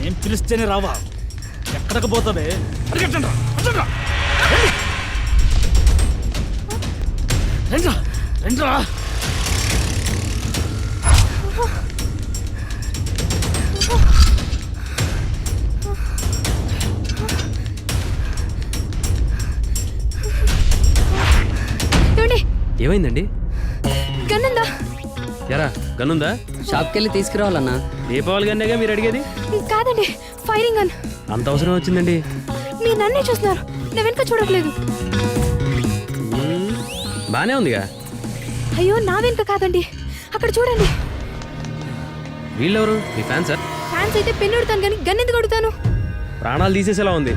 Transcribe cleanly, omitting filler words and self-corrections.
నేను పిలిస్తేనే రావా? ఎక్కడికి పోతావే? రండ్రా. ఏమైందండి? గన్నుందా? ఎరా గన్నుందా? షాప్కి వెళ్ళి తీసుకురావాలన్నా. దీపావళి గన్నేగా మీరు అడిగేది? కాదండి, ఫైరింగ్ గన్. అంత అవసరం వచ్చిందండి? మీరు నన్నే చూస్తున్నారు, నా వెనుక చూడట్లేదు. బానే ఉందిగా. అయ్యో, నా వెనుక కాదండి, అక్కడ చూడండి. వీళ్ళెవరు? మీ ఫ్యాన్స్? ఫ్యాన్స్ అయితే పెన్నుడతాను కానీ గన్ ఎందుకు కొడతాను? ప్రాణాలు తీసేసేలా ఉంది.